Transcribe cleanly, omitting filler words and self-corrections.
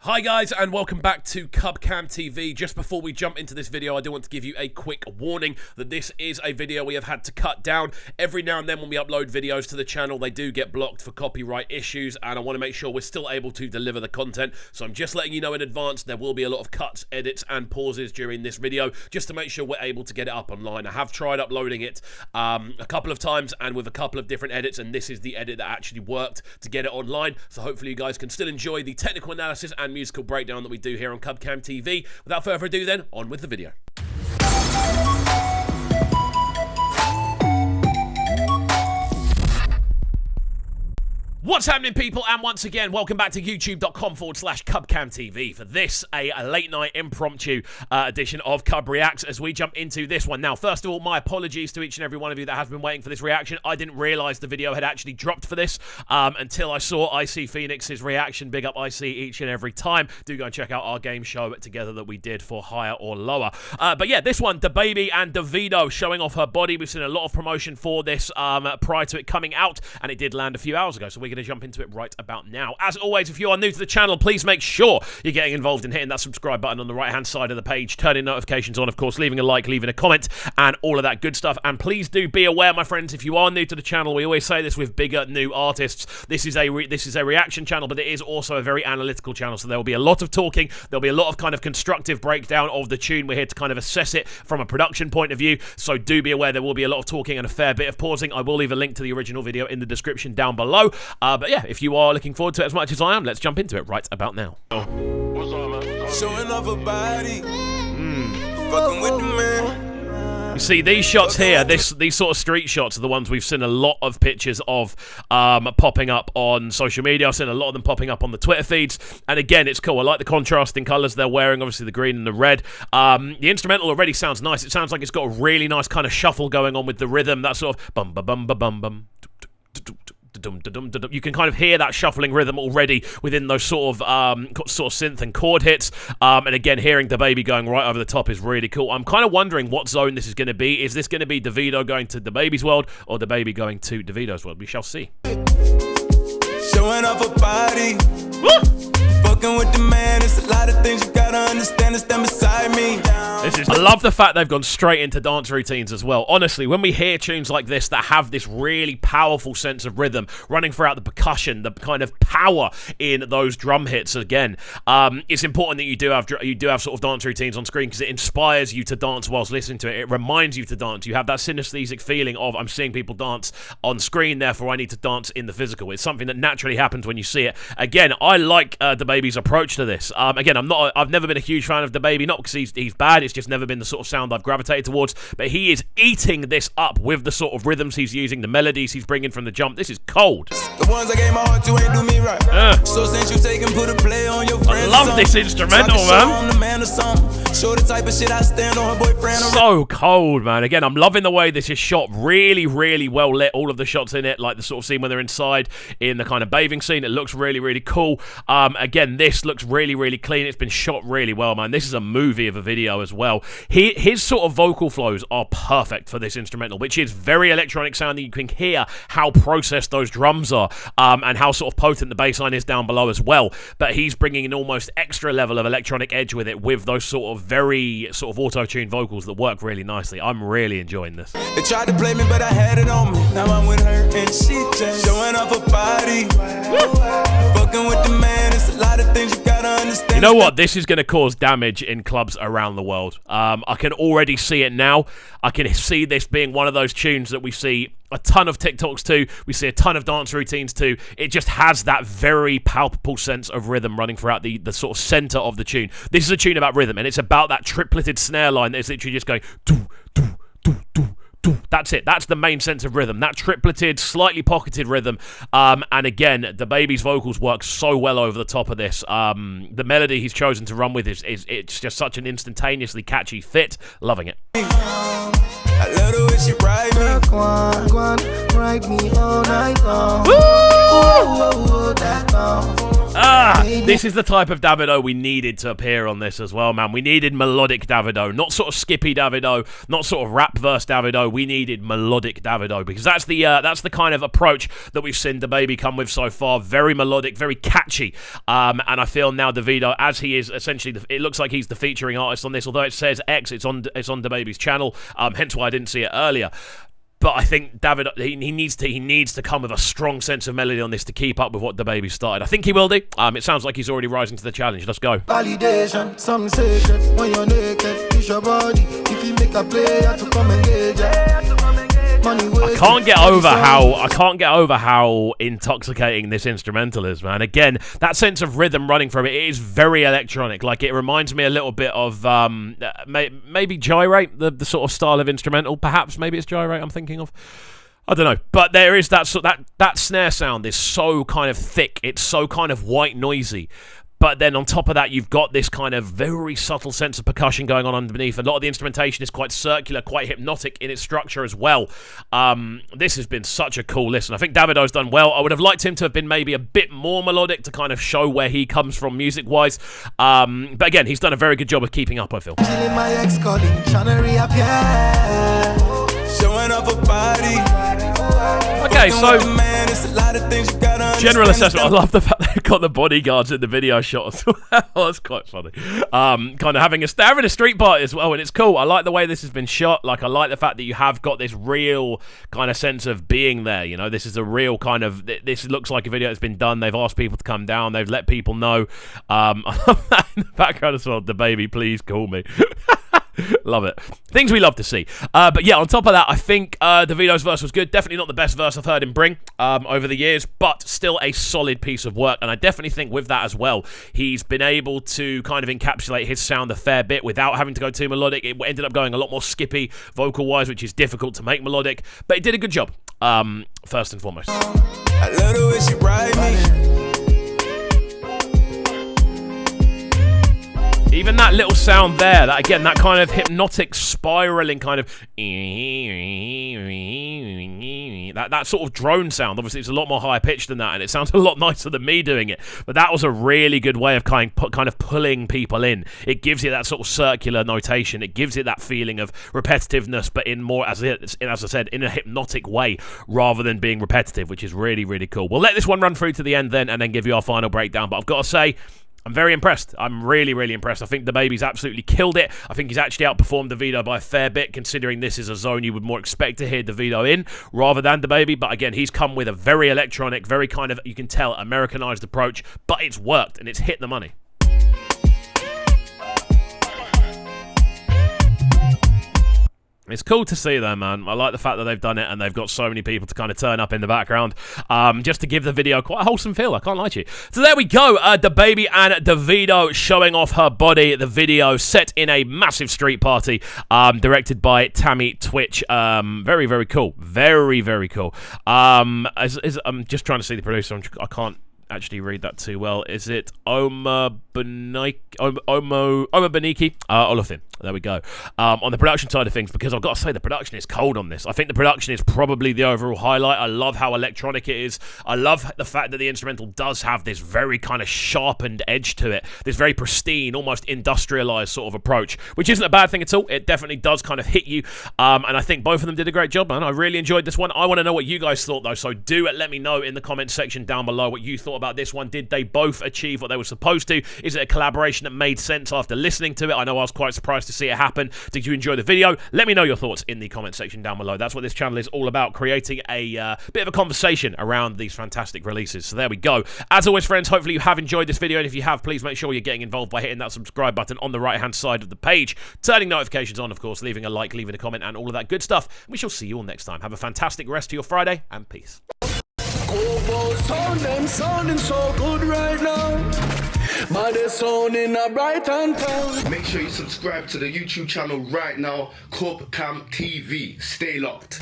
Hi guys, and welcome back to CubCamTV. Just before we jump into this video, I do want to give you a quick warning that this is a video we have had to cut down. Every now and then when we upload videos to the channel, they do get blocked for copyright issues, and I want to make sure we're still able to deliver the content. So I'm just letting you know in advance, there will be a lot of cuts, edits, and pauses during this video, just to make sure we're able to get it up online. I have tried uploading it a couple of times, and with a couple of different edits, and this is the edit that actually worked to get it online. So hopefully you guys can still enjoy the technical analysis and musical breakdown that we do here on CubCamTV. Without further ado then, on with the video. What's happening, people? And once again, welcome back to youtube.com/CubCamTV for this, a late night impromptu edition of Cub Reacts as we jump into this one. Now, first of all, my apologies to each and every one of you that has been waiting for this reaction. I didn't realize the video had actually dropped for this until I saw IC Phoenix's reaction. Big up IC each and every time. Do go and check out our game show together that we did for Higher or Lower. But yeah, this one, DaBaby and Davido showing off her body. We've seen a lot of promotion for this prior to it coming out, and it did land a few hours ago, so we're going to jump into it right about now. As always, if you are new to the channel, please make sure you're getting involved in hitting that subscribe button on the right hand side of the page, turning notifications on, of course, leaving a like, leaving a comment, and all of that good stuff. And please do be aware, my friends, if you are new to the channel, we always say this with bigger new artists, this is a reaction channel, but it is also a very analytical channel, so there will be a lot of talking, there'll be a lot of kind of constructive breakdown of the tune. We're here to kind of assess it from a production point of view, so do be aware there will be a lot of talking and a fair bit of pausing. I will leave a link to the original video in the description down below. But yeah, if you are looking forward to it as much as I am, let's jump into it right about now. What's on, man? Showing off a body. Fucking with the man. You see, these shots here, these sort of street shots are the ones we've seen a lot of pictures of popping up on social media. I've seen a lot of them popping up on the Twitter feeds. And again, it's cool. I like the contrasting colours they're wearing, obviously the green and the red. The instrumental already sounds nice. It sounds like it's got a really nice kind of shuffle going on with the rhythm. That sort of bum, bum, bum, bum, bum, bum. You can kind of hear that shuffling rhythm already within those sort of synth and chord hits. And again, hearing DaBaby going right over the top is really cool. I'm kind of wondering what zone this is going to be. Is this going to be Davido going to DaBaby's world or DaBaby going to Davido's world? We shall see. Showing off a body. Fucking with the man, it's a lot of things you gotta understand and stand beside me. I love the fact they've gone straight into dance routines as well. Honestly, when we hear tunes like this that have this really powerful sense of rhythm running throughout the percussion, the kind of power in those drum hits, again, it's important that you do have sort of dance routines on screen because it inspires you to dance whilst listening to it. It reminds you to dance. You have that synesthetic feeling of, I'm seeing people dance on screen, therefore I need to dance in the physical. It's something that naturally happens when you see it. Again, I like DaBaby's approach to this. Again, I've never been a huge fan of DaBaby, not because he's bad, it's just never been the sort of sound I've gravitated towards, but he is eating this up with the sort of rhythms he's using, the melodies he's bringing from the jump. This is cold. The ones I gave my heart to ain't do me right. So since you take and put a play on your friends, I love this instrumental, man. Show the type of shit I stand on her boyfriend. So cold, man. Again, I'm loving the way this is shot. Really, really well lit. All of the shots in it, like the sort of scene when they're inside in the kind of bathing scene, it looks really, really cool. Again, this looks really, really clean. It's been shot really well, man. This is a movie of a video as well. His sort of vocal flows are perfect for this instrumental, which is very electronic sounding. You can hear how processed those drums are, and how sort of potent the bass line is down below as well. But he's bringing an almost extra level of electronic edge with it, with those sort of very sort of auto-tuned vocals that work really nicely. I'm really enjoying this. They tried to play me, but I had it on me. Now I'm with her and she just showing off her body. Fucking with the man, it's a lot of things you gotta understand. You know what? This is going to cause damage in clubs around the world. I can already see it now. I can see this being one of those tunes that we see a ton of TikToks to, we see a ton of dance routines to. It just has that very palpable sense of rhythm running throughout the sort of center of the tune. This is a tune about rhythm, and it's about that tripleted snare line that is literally just going doo, doo, doo, doo. That's it. That's the main sense of rhythm. That tripleted, slightly pocketed rhythm. And again, DaBaby's vocals work so well over the top of this. The melody he's chosen to run with is it's just such an instantaneously catchy fit. Loving it. I love the way she ride me. Woo! This is the type of Davido we needed to appear on this as well, man. We needed melodic Davido, not sort of skippy Davido, not sort of rap verse Davido. We needed melodic Davido because that's the kind of approach that we've seen DaBaby come with so far. Very melodic, very catchy, and I feel now Davido, as he is essentially, it looks like he's the featuring artist on this. Although it says X, it's on DaBaby's channel. Hence why I didn't see it earlier. But I think Davido, he needs to come with a strong sense of melody on this to keep up with what DaBaby started. I think he will do. It sounds like he's already rising to the challenge. Let's go. Validation, some sacred. When you're naked, it's your body. If you make a play, you have to come engage. I can't get over how intoxicating this instrumental is, man. Again, that sense of rhythm running from it is very electronic. Like, it reminds me a little bit of maybe Gyrate, the sort of style of instrumental. Perhaps maybe it's Gyrate I'm thinking of. I don't know, but there is that snare sound is so kind of thick. It's so kind of white noisy. But then on top of that, you've got this kind of very subtle sense of percussion going on underneath. A lot of the instrumentation is quite circular, quite hypnotic in its structure as well. This has been such a cool listen. I think Davido's done well. I would have liked him to have been maybe a bit more melodic to kind of show where he comes from music-wise. But again, he's done a very good job of keeping up, I feel. Okay, so general assessment. I love the fact they've got the bodyguards in the video shot as well. That's quite funny. Kind of having a street party as well, and it's cool. I like the way this has been shot. Like, I like the fact that you have got this real kind of sense of being there. You know, this is a real kind of. This looks like a video that's been done. They've asked people to come down. They've let people know. I love that in the background as well. DaBaby, please call me. Love it. Things we love to see. But yeah, on top of that, I think Davido's verse was good. Definitely not the best verse I've heard him bring over the years, but still a solid piece of work. And I definitely think with that as well, he's been able to kind of encapsulate his sound a fair bit without having to go too melodic. It ended up going a lot more skippy vocal-wise, which is difficult to make melodic. But he did a good job, first and foremost. I love the way she ride me. Even that little sound there, that again, that kind of hypnotic spiraling kind of that sort of drone sound. Obviously, it's a lot more higher pitched than that, and it sounds a lot nicer than me doing it. But that was a really good way of kind of pulling people in. It gives you that sort of circular notation. It gives it that feeling of repetitiveness, but in more, as I said, in a hypnotic way rather than being repetitive, which is really, really cool. We'll let this one run through to the end then, and then give you our final breakdown. But I've got to say, I'm very impressed. I'm really, really impressed. I think DaBaby's absolutely killed it. I think he's actually outperformed Davido by a fair bit, considering this is a zone you would more expect to hear Davido in rather than DaBaby. But again, he's come with a very electronic, very kind of, you can tell, Americanized approach, but it's worked and it's hit the money. It's cool to see though, man. I like the fact that they've done it and they've got so many people to kind of turn up in the background just to give the video quite a wholesome feel. I can't lie to you. So there we go. DaBaby and Davido showing off her body. The video set in a massive street party directed by Tammy Twitch. Very, very cool. Very, very cool. I'm just trying to see the producer. I can't actually read that too well. Is it Oma Beniki? Olafin. There we go. On the production side of things, because I've got to say the production is cold on this. I think the production is probably the overall highlight. I love how electronic it is. I love the fact that the instrumental does have this very kind of sharpened edge to it. This very pristine, almost industrialized sort of approach, which isn't a bad thing at all. It definitely does kind of hit you. And I think both of them did a great job, man. I really enjoyed this one. I want to know what you guys thought, though. So do let me know in the comment section down below what you thought about this one. Did they both achieve what they were supposed to? Is it a collaboration that made sense after listening to it? I know I was quite surprised to see it happen. Did you enjoy the video? Let me know your thoughts in the comment section down below. That's what this channel is all about, creating a bit of a conversation around these fantastic releases. So there we go. As always, friends, hopefully you have enjoyed this video, and if you have, please make sure you're getting involved by hitting that subscribe button on the right-hand side of the page, turning notifications on, of course, leaving a like, leaving a comment, and all of that good stuff. We shall see you all next time. Have a fantastic rest of your Friday, and peace. Sounding so good right now. But they're sounding a bright and town. Make sure you subscribe to the YouTube channel right now, CubCamTV. Stay locked.